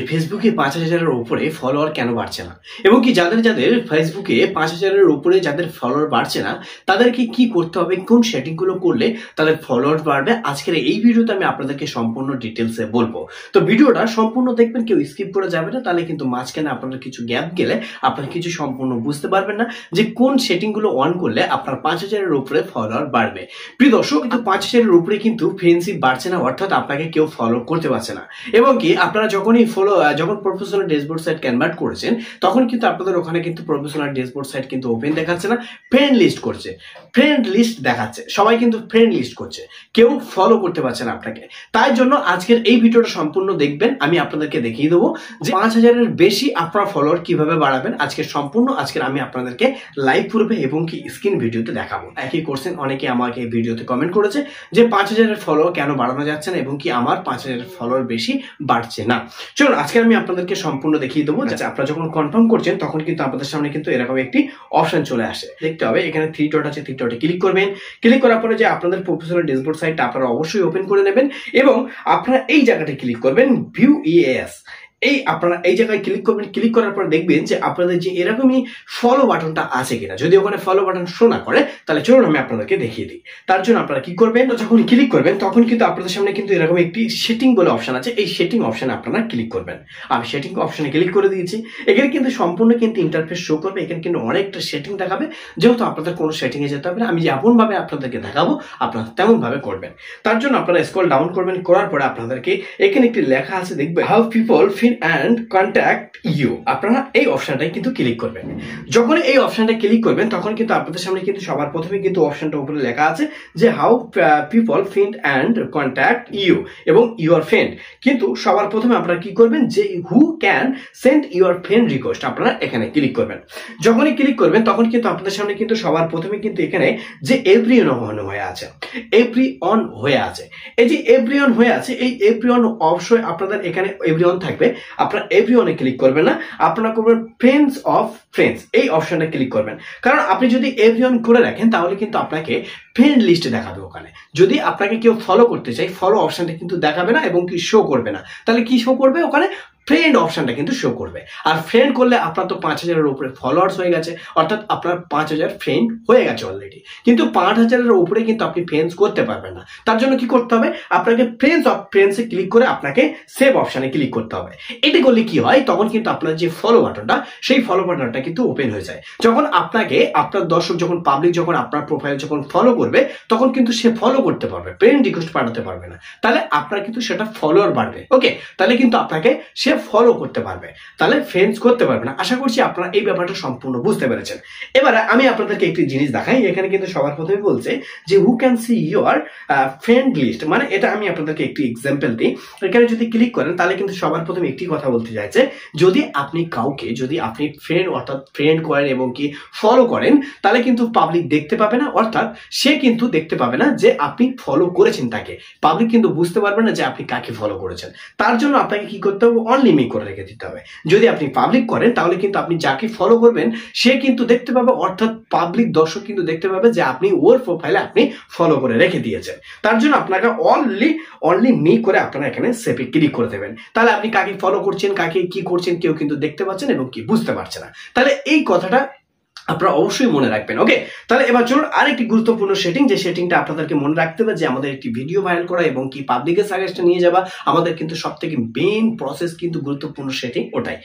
ফেসবুকে ৫,০০০-এর উপরে ফলোয়ার কেন বাড়ছে না এবং কি যাদের ফেসবুকে ৫,০০০-এর উপরে যাদের ফলোয়ার বাড়ছে না তাদেরকে কি করতে হবে, কোন সেটিং গুলো করলে তাদের ফলোয়ার বাড়বে, আজকের এই ভিডিওতে আমি আপনাদেরকে সম্পূর্ণ ডিটেলসে বলবো। তো ভিডিওটা সম্পূর্ণ দেখবেন, কেউ স্কিপ করে যাবে না, তাহলে কিন্তু মাঝখানে আপনাদের কিছু গ্যাপ গেলে আপনারা কিছু সম্পূর্ণ বুঝতে পারবেন না যে কোন সেটিং গুলো অন করলে আপনার ৫,০০০-এর উপরে ফলোয়ার বাড়বে। প্রিয় দর্শক, কিন্তু ৫,০০০-এর উপরে কিন্তু ফ্রেন্ডশিপ বাড়ছে না, অর্থাৎ আপনাকে কেউ ফলো করতে পারছে না এবং কি আপনারা যখন প্রফেশনাল ড্যাশবোর্ড সাইট কনভার্ট করেছেন তখন কিন্তু আপনাদের ওখানে কিন্তু প্রফেশনাল ড্যাশবোর্ড সাইট কিন্তু ওপেন দেখাচ্ছে না, ফ্রেন্ড লিস্ট করছে, ফ্রেন্ড লিস্ট দেখাচ্ছে, সবাই কিন্তু ফ্রেন্ড লিস্ট করছে, কেউ ফলো করতে পারছে না আপনাকে। তাই জন্য আজকের এই ভিডিওটা সম্পূর্ণ দেখবেন, আমি আপনাদেরকে দেখিয়ে দেবো যে ৫,০০০-এর বেশি আপনার ফলোয়ার কিভাবে বাড়াবেন। আজকের আমি আপনাদেরকে লাইভ পূর্বে এবং কি স্ক্রিন ভিডিওতে দেখাবো। একই কোশ্চেন অনেকে আমাকে এই ভিডিওতে কমেন্ট করেছে যে ৫,০০০-এর ফলোয়ার কেন বাড়ানো যাচ্ছে না এবং কি আমার ৫,০০০-এর ফলোয়ার বেশি বাড়ছে না। চলুন আজকে আমি আপনাদেরকে সম্পূর্ণ দেখিয়ে দেবো। আপনারা যখন কনফার্ম করছেন তখন কিন্তু আপনাদের সামনে কিন্তু এরকম একটি অপশন চলে আসে, দেখতে হবে এখানে 3 ডট আছে, 3 ডটে ক্লিক করবেন। ক্লিক করার পরে যে আপনাদের প্রফেশনাল ড্যাশবোর্ড সাইটটা আপনারা অবশ্যই ওপেন করে নেবেন এবং আপনারা এই জায়গাটা ক্লিক করবেন ভিউ ইএএস। আপনারা এই জায়গায় ক্লিক করবেন। ক্লিক করার পর দেখবেন যে আপনাদের যে এরকমই ফলো বাটনটা আছে কিনা। যদি ওখানে ফলো বাটন শো না করে তাহলে চলুন আমি আপনাদেরকে দেখিয়ে দিই। তার জন্য আপনারা কি করবেন, যখন ক্লিক করবেন তখন কিন্তু আপনাদের সামনে কিন্তু এরকম একটি সেটিং বলে অপশন আছে, এই সেটিং অপশনে আপনারা ক্লিক করবেন। আমি সেটিং অপশনে ক্লিক করে দিয়েছি। এখানে কিন্তু সম্পূর্ণ কিন্তু ইন্টারফেস শো করবে, এখানে কিন্তু অনেকটা সেটিং দেখাবে, যেহেতু আপনাদের কোনো সেটিং এ যেতে হবে না, আমি যেমন ভাবে আপনাদেরকে দেখাবো আপনারা তেমন ভাবে করবেন। তার জন্য আপনারা স্ক্রল ডাউন করবেন, করার পরে আপনাদেরকে এখানে একটি লেখা আছে, দেখবেন how people and contact you, আপনারা এই অপশনটাই কিন্তু ক্লিক করবেন। যখন এই অপশনটা ক্লিক করবেন তখন কিন্তু আপনাদের সামনে কিন্তু সবার প্রথমে কিন্তু অপশনটা উপরে লেখা আছে যে how people find and contact you এবং ইউর ফ্রেন্ড। কিন্তু সবার প্রথমে আপনারা কি করবেন যে who can send your friend request, আপনারা এখানে ক্লিক করবেন। যখনই ক্লিক করবেন তখন কিন্তু আপনাদের সামনে কিন্তু সবার প্রথমে কিন্তু এখানে যে এভরি অন হয়ে আছে, এভরি অন হয়ে আছে, এই যে এভরি অন হয়ে আছে, এই এভরি অন অবশ্যই আপনাদের এখানে এভরি অন থাকবে। আপনারা এভরিওয়ানে ক্লিক করবেন না, আপনারা করবেন ফ্রেন্ডস অফ ফ্রেন্ডস, এই অপশনটা ক্লিক করবেন। কারণ আপনি যদি এভরিওয়ান করে রাখেন তাহলে কিন্তু আপনাকে ফ্রেন্ড লিস্টে দেখাবে ওখানে। যদি আপনাকে কেউ ফলো করতে চাই, ফলো অপশনটা কিন্তু দেখাবে না এবং কি শো করবে না, তাহলে কি শো করবে ওখানে ফ্রেন্ড অপশনটা কিন্তু শো করবে। আর ফ্রেন্ড করলে আপনার তো ৫,০০০-এর উপরে ফলোয়ার্স হয়ে গেছে, অর্থাৎ আপনার ৫,০০০ ফ্রেন্ড হয়ে গেছে অলরেডি, কিন্তু ৫,০০০-এর উপরে কিন্তু আপনি ফ্রেন্ডস করতে পারবেন না। তার জন্য কি করতে হবে, আপনাকে ফ্রেন্ডস অফ ফ্রেন্ডসে ক্লিক করে আপনাকে সেভ অপশনে ক্লিক করতে হবে। এটি করলে কি হয়, তখন কিন্তু আপনার যে ফলো বাটনটা, সেই ফলো বাটনটা কিন্তু ওপেন হয়ে যায়। যখন আপনাকে আপনার দর্শক যখন পাবলিক যখন আপনার প্রোফাইল যখন ফলো করবে তখন কিন্তু সে ফলো করতে পারবে, ফ্রেন্ড রিকোয়েস্ট পাঠাতে পারবে না, তাহলে আপনার কিন্তু সেটা ফলোয়ার বাড়বে। ওকে, তাহলে কিন্তু আপনাকে সে ফলো করতে পারবে, তাহলে ফ্রেন্ডস করতে পারবে না। আশা করছি আপনারা এই ব্যাপারটা সম্পূর্ণ বুঝতে পেরেছেন। এবারে আমি আপনাদেরকে একটি জিনিস দেখাই, এখানে কিন্তু সবার প্রথমে বলছে যে who can see your friend list, মানে এটা আমি আপনাদেরকে একটি এক্সাম্পল দিই। এখানে যদি ক্লিক করেন তাহলে কিন্তু সবার প্রথমে একটি কথা বলতে চাইছে, যদি আপনি কাউকে যদি আপনি ফ্রেন্ড অর্থাৎ ফ্রেন্ড করেন এবং কি ফলো করেন তাহলে কিন্তু পাবলিক দেখতে পাবে না, অর্থাৎ সে কিন্তু দেখতে পাবে না যে আপনি ফলো করেছেন তাকে, পাবলিক কিন্তু বুঝতে পারবে না যে আপনি কাকে ফলো করেছেন। তার জন্য আপনাকে কি করতে হবে, অনলি মি করে রেখে দিতে হবে। যদি আপনি পাবলিক করেন তাহলে কিন্তু আপনি যাকে ফলো করবেন সে কিন্তু দেখতে পাবে, অর্থাৎ পাবলিক দর্শক কিন্তু দেখতে পাবে যে আপনি ওর প্রোফাইলে আপনি ফলো করে রেখে দিয়েছেন। তার জন্য আপনাকে অনলি মি করে আপনারা এখানে সেভে ক্লিক করে দেবেন, তাহলে আপনি কাকে ফলো করছেন, কাকে কি করছেন কেউ কিন্তু দেখতে পাচ্ছেন এবং কি বুঝতে পারছে না। তাহলে এই কথাটা আপনারা অবশ্যই মনে রাখবেন। ওকে, তাহলে এবার চলুন আরেকটি গুরুত্বপূর্ণ সেটিং, যে সেটিংটা আপনাদেরকে মনে রাখতে হবে যে আমাদের একটি ভিডিও ভাইরাল করা এবং কি পাবলিকের সাজেশন নিয়ে যাওয়া আমাদের কিন্তু সবথেকে মেইন প্রসেস, কিন্তু গুরুত্বপূর্ণ সেটিং ওটাই।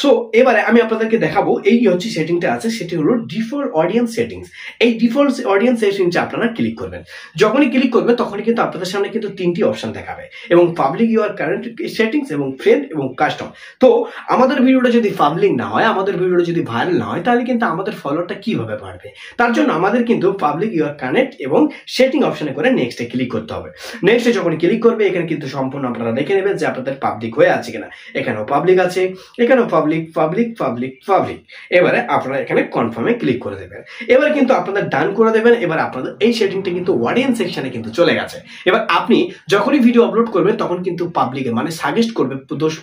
সো এবারে আমি আপনাদেরকে দেখাবো এই হচ্ছে সেটিংটা আছে, সেটি হলো ডিফল্ট অডিয়েন্স সেটিংস। এই ডিফল্ট অডিয়েন্স সেটিংসে আপনারা ক্লিক করবেন। যখনই ক্লিক করবেন তখনই কিন্তু আপনাদের সামনে কিন্তু 3টি অপশন দেখাবে এবং পাবলিক ইউর কারেন্ট সেটিংস এবং ফ্রেন্ড এবং কাস্টম। তো আমাদের ভিডিওটা যদি পাবলিক না হয়, আমাদের ভিডিওটা যদি ভাইরাল না হয়, তাহলে কিন্তু আমাদের ফলোয়ারটা কিভাবে বাড়বে। তার জন্য আমাদের কিন্তু পাবলিক ইউর কানেক্ট এবং সেটিং অপশনে করে নেক্সটে ক্লিক করতে হবে। নেক্সটে যখন ক্লিক করবে এখানে কিন্তু সম্পূর্ণ আপনারা দেখে নেবেন যে আপনাদের পাবলিক হয়ে আছে কিনা। এখানেও পাবলিক আছে, এখানেও পাবলিক পাবলিক পাবলিক পাবলিক। এবারে আপনারা এখানে কনফার্মে ক্লিক করে দেবেন। এবার কিন্তু আপনাদের ডান করে দেবেন। এবার আপনাদের এই সেটিংটা কিন্তু অডিয়েন্স সেকশনে কিন্তু চলে গেছে। এবার আপনি যখনই ভিডিও আপলোড করবেন তখন কিন্তু পাবলিকে মানে সাজেস্ট করবে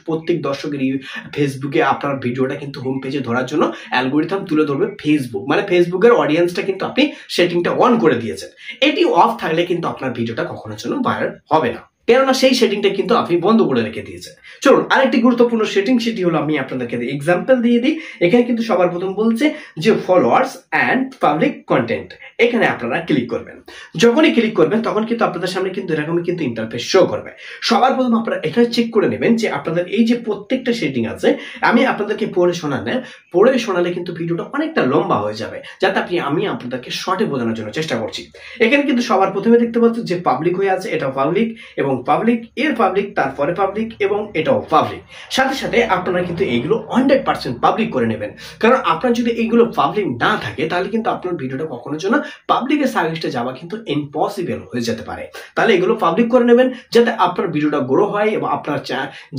প্রত্যেক দর্শকের ফেসবুকে আপনার ভিডিওটা কিন্তু হোম পেজে ধরার জন্য অ্যালগোরিথম তুলে ধরবে ফেসবুক, মানে ফেসবুকের অডিয়েন্সটা কিন্তু আপনি সেটিংটা অন করে দিয়েছেন। এটি অফ থাকলে কিন্তু আপনার ভিডিওটা কখনোর জন্য ভাইরাল হবে না। কেননা সেই সেটিংটা কিন্তু আপনি বন্ধ করে রেখে দিয়েছেন। চলুন আরেকটি গুরুত্বপূর্ণ সেটিং, সেটি হলো আমি আপনাদেরকে এক্সাম্পল দিয়ে দিই। এখানে কিন্তু সবার প্রথম বলছে যে ফলোয়ার্স অ্যান্ড পাবলিক কন্টেন্ট, এখানে আপনারা ক্লিক করবেন। যখনই ক্লিক করবেন তখন কিন্তু আপনাদের সামনে কিন্তু এরকমই কিন্তু ইন্টারফেস শো করবে। সবার প্রথম আপনারা এটা চেক করে নেবেন যে আপনাদের এই যে প্রত্যেকটা সেটিং আছে, আমি আপনাদেরকে পড়ে শোনালে কিন্তু ভিডিওটা অনেকটা লম্বা হয়ে যাবে, যাতে আমি আপনাদেরকে শর্টে বোঝানোর জন্য চেষ্টা করছি। এখানে কিন্তু সবার প্রথমে দেখতে পাচ্ছেন যে পাবলিক হয়ে আছে, এটা পাবলিক এবং পাবলিক এর পাবলিক, তারপরে পাবলিক এবং এটাও পাবলিক। সাথে সাথে আপনারা কিন্তু এইগুলো 100% পাবলিক করে নেবেন, কারণ আপনার যদি এইগুলো পাবলিক না থাকে তাহলে কিন্তু আপনার ভিডিওটা কখনোর জন্য পাবলিকের সার্ভিসটা যাওয়া কিন্তু ইম্পসিবল হয়ে যেতে পারে। তাহলে এগুলো পাবলিক করে নেবেন যাতে আপনার ভিডিওটা গ্রো হয় এবং আপনার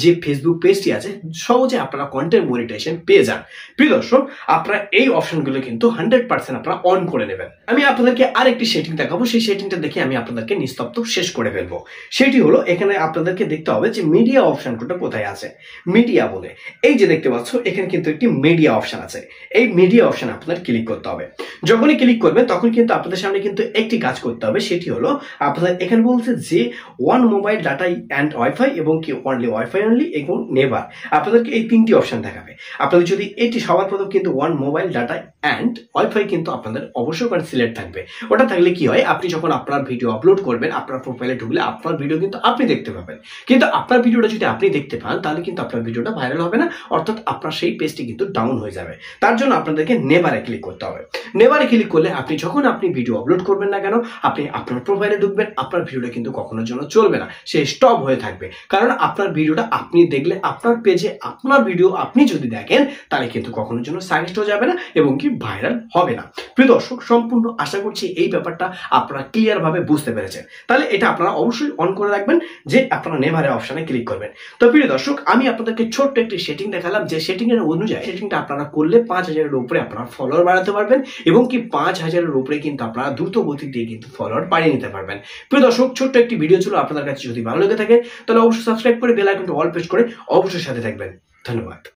যে ফেসবুক পেজটি আছে সহজে আপনারা কন্টেন্ট মনিটাইজেশন পেয়ে যান। প্রিয় দর্শক, আপনারা এই অপশনগুলো কিন্তু 100% আপনারা অন করে নেবেন। আমি আপনাদেরকে আরেকটি সেটিং দেখাবো, সেই সেটিংটা দেখে আমি আপনাদেরকে নিস্তব্ধ শেষ করে ফেলবো। সেটি হলো এখানে আপনাদেরকে দেখতে হবে যে মিডিয়া অপশনটা কোথায় আছে। মিডিয়া বলে এই যে দেখতে পাচ্ছ, এখানে কিন্তু একটি মিডিয়া অপশন আছে। এই মিডিয়া অপশন আপনাদের ক্লিক করতে হবে। যখনই ক্লিক করবেন তখন কিন্তু আপনাদের সামনে কিন্তু একটি কাজ করতে হবে, সেটি হলো আপনাদের এখানে বলছে যে one mobile data and wifi এবং কি অনলি ওয়াইফাই অনলি এবং নেভার, আপনাদেরকে এই তিনটি অপশন দেখাবে। আপনাদের যদি এটি সবার প্রথম কিন্তু one mobile data and wifi কিন্তু আপনাদের অবশ্যই করে সিলেক্ট থাকবে। ওটা থাকলে কি হয়, আপনি যখন আপনার ভিডিও আপলোড করবেন আপনার প্রোফাইলে ঢুকলে আপনার ভিডিও কিন্তু আপনি দেখতে পাবেন। কিন্তু আপনার ভিডিওটা যদি আপনি দেখতে পান তাহলে কিন্তু আপনার ভিডিওটা ভাইরাল হবে না, অর্থাৎ আপনার সেই পেজটি কিন্তু ডাউন হয়ে যাবে। তার জন্য আপনাদেরকে নেভারে ক্লিক করতে হবে। নেভারে ক্লিক করলে আপনি যখন ভিডিও আপলোড করবেন না কেন, আপনি আপনার প্রোফাইলে ঢুকবেন, আপনার ভিডিওটা কিন্তু কখনোর জন্য চলবে না, সে স্টপ হয়ে থাকবে। কারণ আপনার ভিডিওটা আপনি দেখলে আপনার পেজে আপনার ভিডিও আপনি যদি দেখেন তাহলে কিন্তু কখনোর জন্য সাজেস্ট হয়ে যাবে না এবং কি ভাইরাল হবে না। প্রিয় দর্শক, সম্পূর্ণ আশা করছি এই ব্যাপারটা আপনারা ক্লিয়ার ভাবে বুঝতে পেরেছেন। তাহলে এটা আপনারা অবশ্যই অন করে রাখবেন যে আপনারা নেভারে অপশনে ক্লিক করবেন। তো প্রিয় দর্শক, আমি আপনাদেরকে ছোট্ট একটি সেটিং দেখালাম, যে সেটিং এর অনুযায়ী সেটিংটা আপনারা করলে 5000-এর উপরে আপনারা ফলোয়ার বাড়াতে পারবেন এবং কি 5000-এর উপরে কিন্তু আপনারা দ্রুত গতি দিয়ে কিন্তু ফলোয়ার বাড়িয়ে নিতে পারবেন। প্রিয় দর্শক, ছোট্ট একটি ভিডিও ছিল, আপনাদের কাছে যদি ভালো লেগে থাকে তাহলে অবশ্যই সাবস্ক্রাইব করে বেল আইকনটা অল প্রেস করে অবশ্যই সাথে থাকবেন। ধন্যবাদ।